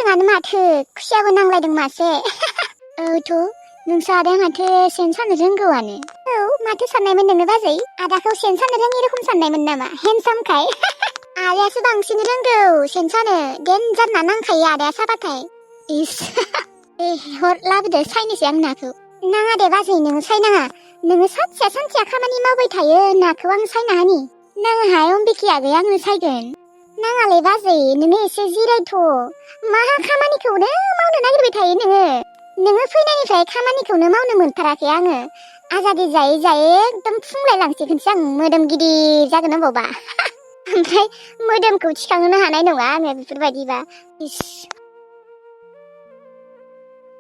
मोजाङानो माथो खुसियाबो नांलायदों मासे औथ' नोंस्रा आदाया माथो सेन सानो रोंगौआनो औ माथो साननायमोन नोङो बाजै आदाखौ सेन सानो रोङि रखम साननायमोन नामा हेन्डसामखाय आदायासो बांसिन रोंगौ सेन सानो देनजार ना नांखायो आदाया साबाथाय इस हर लाबोदो सायनोसै आं नाखौ नाङा दे बाजै नोङो सायनाङा नोङो सानसेया खामानि मावबाय थायो नाखौ आं सायना होनि नाङाहाय अम्बिखि आगै आंनो सायगोन नाङालै बाजै नोङो एसे जिरायथ' मा खामानिखौनो मावनो नागिरबाय थायो नोङो फैनायनिफ्राय खामानिखौनो मावनो मोनथाराखै आङो आजादि जायै जायै एकदम फुंलायलांसिगोनसो आं मोदोम गिदिर जागोन होनबावबा ओमफ्राय मोदोमखौ थिखांनो हानाय नङा आङो बेफोरबायदिबा इस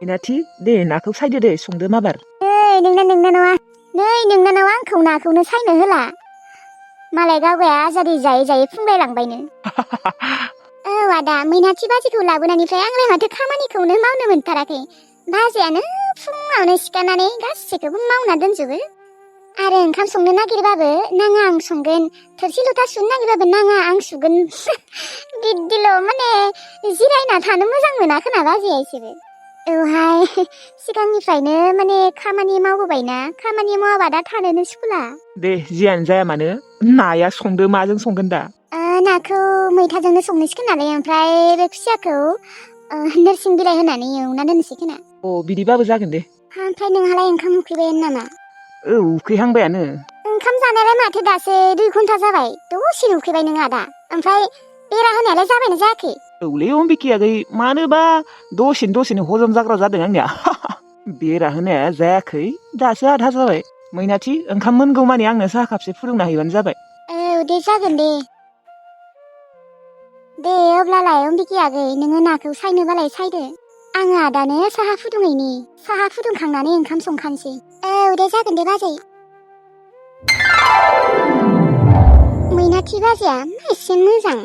इनाथि दे नाखौ सायदो दे संदो माबार नोंना नङा नै नोंनानाव आंखौ नाखौनो सायनो होला मालाय गावगाया आजादि जायै जायै फुंलायलांबायनो औ आदा मैनाथि बाजैखौ लाबोनायनिफ्राय आंलाय माथो खामानिखौनो मावनो मोनथाराखै बाजैयानो फुङावनो सिखारनानै गासैखौबो मावना दोनजोबो आरो ओंखाम संनो नागिरबाबो नाङा आं संगोन थोरसि लथा सुनो नागिरबाबो नाङा आं सुगोन बिदिल' माने जिरायना थानो मोजां मोना खोना बाजैया एसेबो औहाय सिगांनिफ्रायनो माने खामानि मावबोबायना खामानि मावाबा दा थानोनो सुखुला दे जियानो जाया मानो नाया संदो माजों संगोन दा नाखौ मैथाजोंनो संनोसै खोनालै ओमफ्राय बे खुसियाखौ नोरसिं बिलाइ होनानै एवना दोननोसै खोना अ बिदिबाबो जागोन दे ओमफ्राय नोंहालाय ओंखाम उखैबायानो नामा औ उखैहांबायानो ओंखाम जानायालाय माथो दासो 2 घन्टा जाबाय दसेनो उखैबाय नों आदा ओमफ्राय बेरा होनायालाय जाबायना जायाखै औलै अम्बिखि आगै मानोबा दसेनो हजम जाग्रा जादों आंनिया बेरा होनाया जायाखै दासो आधा जाबाय मैनाथि ओंखाम मोनगौ मानि आंनो साहा कापसे फुदुंना हैबानो जाबाय औ दे जागोन दे अब्लालाय अम्बिखि आगै नोङो नाखौ सायनोबालाय सायदो आङो आदानो साहा फुदुंहैनि साहा फुदुंखांनानै ओंखाम संखानोसै औ दे जागोन दे बाजै मैनाथि बाजैया एसे मोजां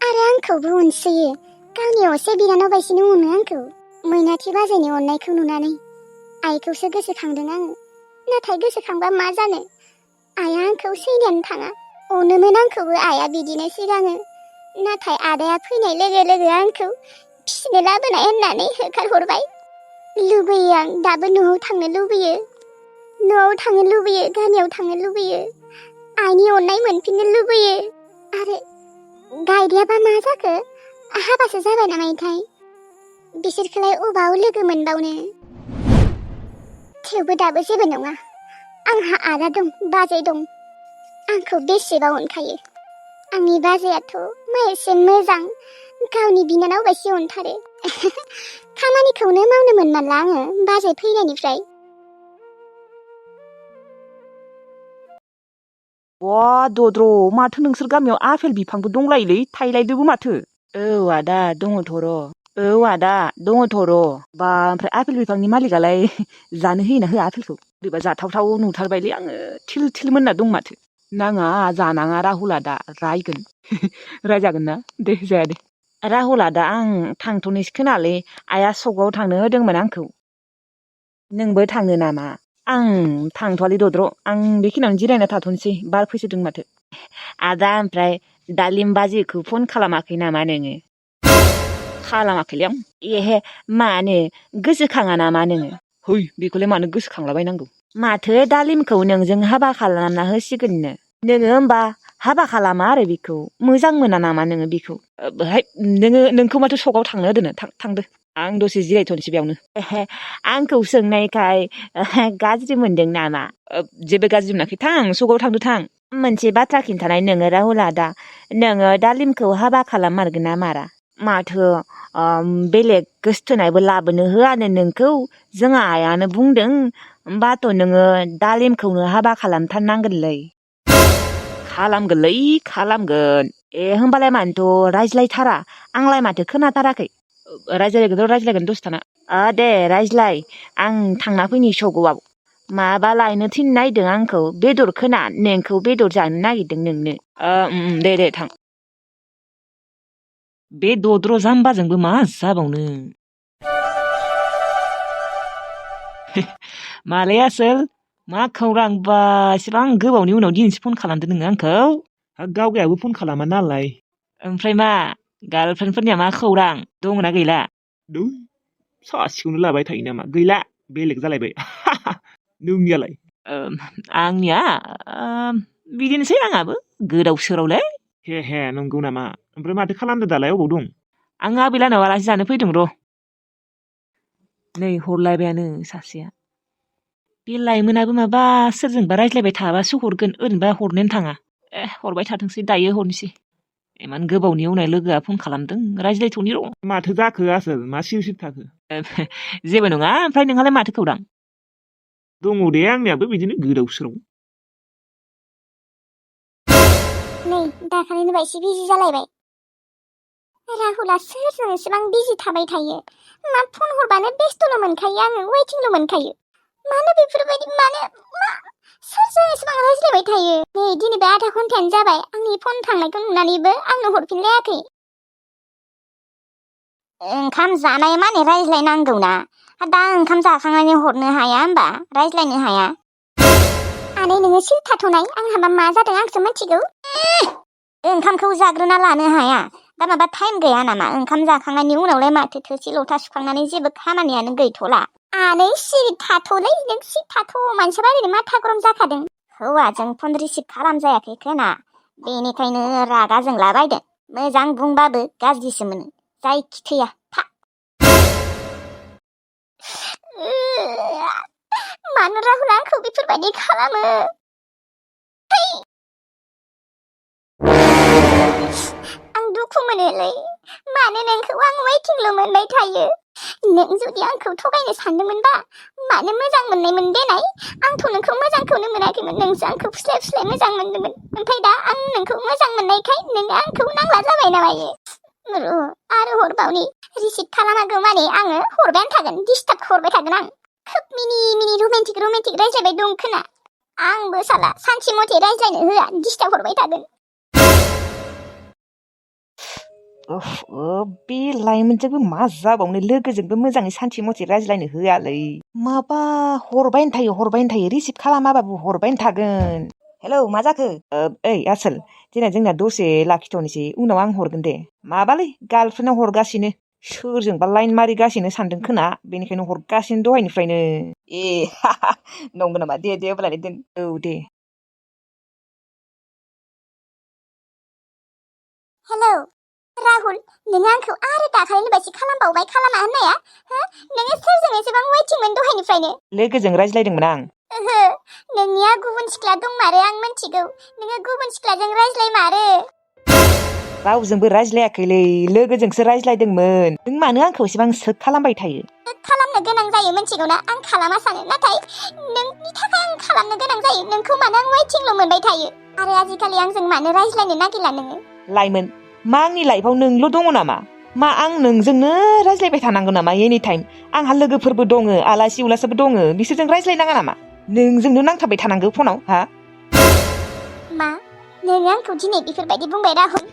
आरो आंखौबो अनसोयो गावनि असे बिनानाव बायदिनो अनो आंखौ मैनाथि बाजैनि अननायखौ नुनानै आइखौसो गोसोखांदों आङो नाथाय गोसोखांबा मा जानो आइया आंखौ सैनायानो थाङा अनोमोन आंखौबो आइया बिदिनो सिगाङो नाथाय आदाया फैनाय लोगो लोगो आंखौ फिसिनो लाबोनाय होननानै होखारहरबाय लुबैयो आं दाबो न'आव थांनो लुबैयो गामियाव थांनो लुबैयो आइनि अननाय मोनफिननो लुबैयो आरो गायदेयाबा मा जाखो हाबासो जाबाय नामाथाय बिसोरखौलाय अबाव लोगो मोनबावनो थेवबो दाबो जेबो नङा आंहा आदा दं बाजै दं आंखौ बेसेबा अनखायो आंनि बाजैयाथ' मा एसे मोजां गावनि बिनानाव बायदि अनथारो खामानिखौनो मावनो मोनमारला आङो बाजै फैनायनिफ्राय वा दद्र माथो नोंसोर गामियाव आफेल बिफांबो दंलायोलै थाइलायदोबो माथो औ आदा दङथ' र' बा ओमफ्राय आफेल बिफांनि मालिकालाय जानो होयोना होआ आफेलखौ बोरैबा जाथावथाव नुथारबायलै आङो थिल मोनना दं माथो नाङा जानाङा राहुला दा रायगोन रायजागोन ना दे जाया दे राहुला दा आं थांथ'नोसै खोनालै आइया सकआव थांनो होदोंमोन आंखौ नोंबो थांनो नामा आं थांथ'वालै दद्र आं बेखिनियावनो जिरायना थाथ'नोसै बार फैसोदों माथो आदा ओमफ्राय दालिम बाजिखौ फन खालामाखै नामा नोङो खालामाखैलै आं एहे मानो गोसोखाङा नामा नोङो है बेखौलाय मानो गोसोखांलाबायनांगौ माथो दालिमखौ नोंजों हाबा खालामना होसिगोननो नोङो होमबा हाबा खालामा आरो बेखौ मोजां मोना नामा नोङो बेखौ हाय नोंखौ माथो सकआव थांनो होदोंनो थांदो आं दसे जिरायथ'नोसै बेयावनो आंखौ सोंनायखाय गाज्रि मोनदों नामा जेबो गाज्रि मोनाखै थां सकआव थांदो थां मोनसे बाथ्रा खिन्थानाय नोङो राहुला दा नोङो दालिमखौ हाबा खालाममारगोन ना मारा माथो बेलेग गोसथोनायबो लाबोनो होआनो नोंखौ जोंहा आइयानो बुंदों होमबाथ' नोङो दालिमखौनो हाबा खालामथारनांगोनलै खालामगोन होमबालाय मानोथ' रायज्लायथारा आंलाय माथो खोनाथाराखै रायज्लायगोन दसे थाना दे रायज्लाय आं थांना फैनि सकआव माबा लायनो थिननो नागिरदों आंखौ बेदर खोना नोंखौ बेदर जानो नागिरदों नोंनो दे थां बे दद्र जाम्बाजोंबो मा जाबावनो मालाय आसोल मा खौरां बा एसेबां गोबावनि उनाव दिनैसो फन खालामदो नोङो आंखौ गावगायाबो फन खालामा नालाय ओमफ्राय मा गार्लफ्रेन्डफोरनिया मा खौरां दंना गैला दु सासेखौनो लाबाय थायो नामा गैला बेलेग जालायबाय नोंनियालाय आंनिया बिदिनोसै आंहाबो गोदाव सोरावलै हे नंगौ नामा ओमफ्राय माथो खालामदो दालाय अबाव दं आं आबैलानाव आलासि जानो फैदों र' नै हरलायबायानो सासेया बे लाइमोनाबो माबा सोरजोंबा रायज्लायबाय थाबासो हरगोन ओरैनोबा हरनोनो थाङा हरबाय थाथोंसै दायो हरनोसै इमान गोबावनि उनाव लोगोआ फन खालामदों रायज्लायथ'नि र' माथो जाखो आसोल मा सिउ सिउ थाखो जेबो नङा ओमफ्राय नोंहालाय माथो खौरां दङ दे आंनियाबो बिदिनो गोदाव सोराव नै दाखालिनो बायसि बिजि जालायबाय राहुला सोरजों एसेबां बिजि थाबाय थायो मा फन हरबानो बेस्थ'ल' मोनखायो आङो वेटिंल' मोनखायो मानो बेफोरबायदि मानो सोरजों एसेबां रायज्लायबाय थायो नै दिनै बे आधा घन्टायानो जाबाय आंनि फन थांनायखौ नुनानैबो आंनो हरफिनलायाखै ओंखाम जानाय माने रायज्लायनांगौना दा ओंखाम जाखांनानै हरनो हाया होमबा रायज्लायनो हाया आनै नोङो सिरि थाथ'नाय आंहाबा मा जादों आंसो मिथिगौ ओंखामखौ जाग्रोना लानो हाया दा माबा टाइम गैया नामा ओंखाम जाखांनायनि उनावलाय माथो थोरसि लथा सुखांनानै जेबो खामानियानो गैथ'ला आनै सिरि थाथ'लै नों सिरि थाथ' मानसिया ओरैनो माथा गरम जाखादों हौवाजों फन रिसिभ खालामजायाखै खोना बेनिखायनो रागा जोंलाबायदों मोजां बुंबाबो गाज्रिसो मोनो जायखि थैया था मानो राहुल आंखौ बेफोरबायदि खालामो आं दुखु मोनोलै मानो नोंखौ आं वेटिंल' मोनबाय थायो नों जुदि आंखौ थगायनो सानदोंमोनबा मानो मोजां मोननायमोन देनाय आंथ' नोंखौ मोजांखौनो मोनाखैमोन नोंसो आंखौ फुस्लाय फुस्लाय मोजां मोनदोंमोन ओमफ्राय दा आं नोंखौ मोजां मोननायखाय नोङो आंखौ नांला जाबाय नामायो आरो हरबावनि रिसिभ खालामागौ माने आङो हरबायानो थागोन डिस्टार्ब हरबाय थागोन आं खोब मिनि रमान्टिक रायज्लायबाय दं खोना आंबो साला सानसे मथे रायज्लायनो होआ डिस्टार्ब हरबाय थागोन बे लाइमोनजोंबो मा जाबावनो लोगोजोंबो मोजाङै सानसे मथे रायज्लायनो होआलै माबा हरबायनो थायो रिसिभ खालामाबाबो हरबायनो थागोन हेलौ मा जाखो ओइ आसोल दिनै जोंना दसे लाखिथ'नोसै उनाव आं हरगोन दे माबालै गार्लफ्रेन्डनाव हरगासिनो सोरजोंबा लाइन मारिगासिनो सानदों खोना बेनिखायनो हरगासिनो दहायनिफ्रायनो ए नंगौ नामा दे अब्लालाय दोन औ दे हेलौ राहुल नोङो आंखौ आरो दाखालिनो बायदि खालामबावबाय खालामा होननाया नोङो सोरजों एसेबां वेटिंमोन दहायनिफ्रायनो लोगोजों रायज्लायदोंमोन आं ओहो नोंनिया गुबुन सिख्ला दंमारो आं मिथिगौ नोङो गुबुन सिख्लाजों रायज्लायमारो रावजोंबो रायज्लायाखैलै लोगोजोंसो रायज्लायदोंमोन नों मानो आंखौ एसेबां सोख खालामबाय थायो खालामनो गोनां जायो मिथिगौना आं खालामा सानो नाथाय नोंनि थाखाय आं खालामनो गोनां जायो नोंखौ मानो आं वेटिंल' मोनबाय थायो आरो आजिखालि आंजों मानो रायज्लायनो नागिरला नोङो लाइमोन मा आंनि लाइफआव नोंल' दङ नामा मा आं नोंजोंनो रायज्लायबाय थानांगौ नामा एनि टाइम आंहा लोगोफोरबो दङ आलासि उलासिबो दङ बिसोरजों रायज्लायनाङा नामा नोंजोंनो नांथाबबाय थानांगौ फनाव हा मा नोङो आंखौ दिनै बेफोरबायदि बुंबाय राहुल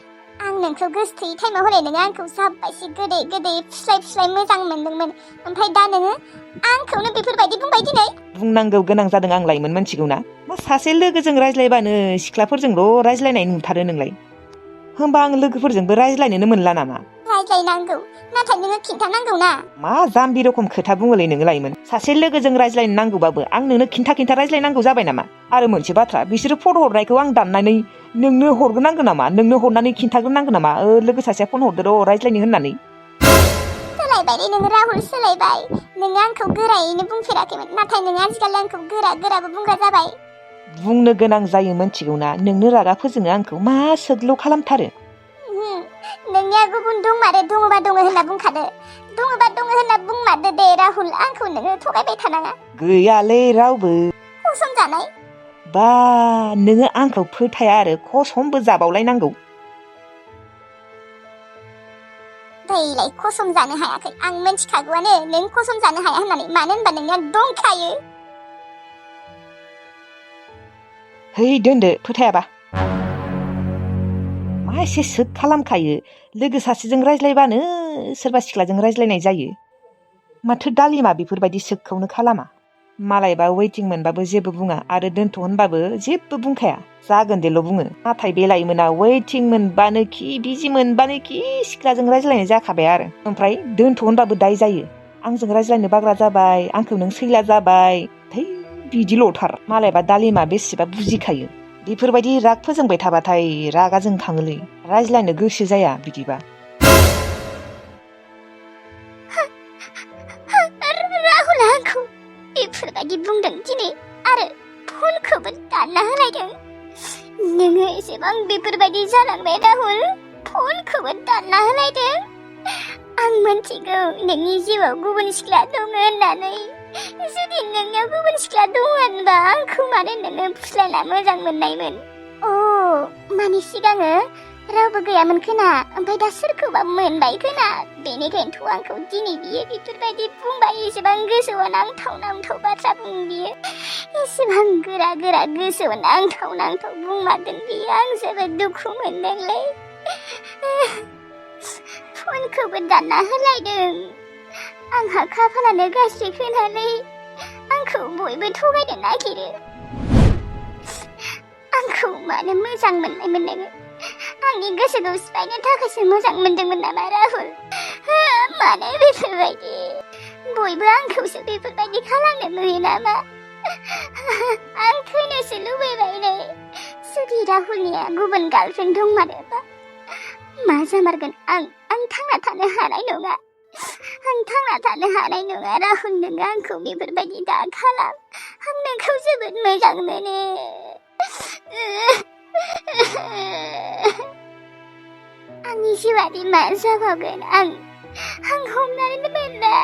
आं नोंखौ गोसोथोयै टाइमाव हले नोङो आंखौ जाब्बायसो गोदै फुस्लाय मोजां मोनदोंमोन ओमफ्राय दा नोङो आंखौनो बेफोरबायदि बुंबाय दिनै बुंनांगौ गोनां जादों आं लाइमोन मिथिगौना मा सासे लोगोजों रायज्लायबानो सिख्लाफोरजोंल' रायज्लायनाय नुथारो नोंलाय होमबा आं लोगोफोरजोंबो रायज्लायनोनो मोनला नामा रायज्लायनांगौ नाथाय नोङो खिन्थानांगौ ना मा जाम्बि रखम खोथा बुङोलै नोङो लाइमोन सासे लोगोजों रायज्लायनो नांगौबाबो आं नोंनो खिन्था रायज्लायनांगौ जाबाय नामा आरो मोनसे बाथ्रा बिसोरो फन हरनायखौ आं दाननानै नोंनो हरग्रोनांगौ नामा नोंनो हरनानै खिन्थाग्रोनांगौ नामा लोगो सासेया फन हरदो र' रायज्लायनो होननानै सोलायबाय नोङो राहुल सोलायबाय नोङो आंखौ गोरायैनो बुंफेराखैमोन नाथाय नोङो आजिखालि आंखौ गोराबो बुंग्रा जाबाय बुंनो गोनां जायो मिथिगौना नोंनो रागा फोजोङो आंखौ मा सोग्लौ खालामथारो नोंनिया गुबुन दंमारो दङबा दङ होनना बुंखादो दङबा दङ होनना बुंमारदो दे राहुल आंखौ नोङो थगायबाय थानाङा गैयालै रावबो कसम जानाय बा नोङो आंखौ फोथाया आरो कसमबो जाबावलायनांगौ दैलाय कसम जानो हायाखै आं मिथिखागौआनो नों कसम जानो हाया होननानै मानो होनबा नोंनिया दंखायो है दोनदो फोथायाबा मा एसे सोख खालामखायो लोगो सासेजों रायज्लायबानो सोरबा सिख्लाजों रायज्लायनाय जायो माथो दालिमा बेफोरबायदि सोखखौनो खालामा मालायबा वेटिं मोनबाबो जेबो बुङा आरो दोनथ' होनबाबो जेबो बुंखाया जागोन देल' बुङो नाथाय बे लाइमोना वेटिं मोनबानोखि बिजि मोनबानोखि सिख्लाजों रायज्लायनाय जाखाबाय आरो ओमफ्राय दोनथ' होनबाबो दाय जायो आंजों रायज्लायनो बाग्रा जाबाय आंखौ नों सैला जाबाय थै बिदिल'थार मालायबा दालिमा बेसेबा बुजिखायो बेफोरबायदि राग फोजोंबाय थाबाथाय रागा जोंखाङोलै रायज्लायनो गोसो जाया बिदिबा राहुला आंखौ बेफोरबायदि बुंदों दिनै आरो फनखौबो दानना होलायदों नोङो एसेबां बेफोरबायदि जालांबाय राहुल फनखौबो दानना होलायदों आं मोनथिगौ नोंनि जिउआव गुबुन सिख्ला दङ होननानै जुदि नोंनियाव गुबुन सिख्ला दंमोनबा आंखौ मानो नोङो फुस्लायना मोजां मोननायमोन मानि सिगाङो रावबो गैयामोन खोना ओमफ्राय दा सोरखौबा मोनबाय खोना बेनिखायनोथ' आंखौ दिनै बियो बेफोरबायदि बुंबाय एसेबां गोसोआव नांथाव बाथ्रा बुं बियो एसेबां गोरा गोसोआव नांथाव बुंमारदों बियो आं जोबोद दुखु मोनदोंलै फनखौबो दानना होलायदों आंहा खाफालानो गाज्रि खोनालै आंखौ बयबो थगायनो नागिरो आंखौ मानो मोजां मोननायमोन नोङो आंनि गोसोखौ सिफायनो थाखायसो मोजां मोनदोंमोन नामा राहुल मानो बेफोरबायदि बयबो आंखौसो बेफोरबायदि खालामनो लुयो नामा आं थैनोसो लुबैबायलै जुदि राहुलनिया गुबुन गार्लफ्रेन्ड दंमारोबा मा जामारगोन आं थांना थानो हानाय नङा राहुल नोङो आंखौ बेफोरबायदि दा खालाम आं नोंखौ जोबोद मोजां मोनो आंनि जिउआदि मा जाबावगोन आं हमनानै मोनला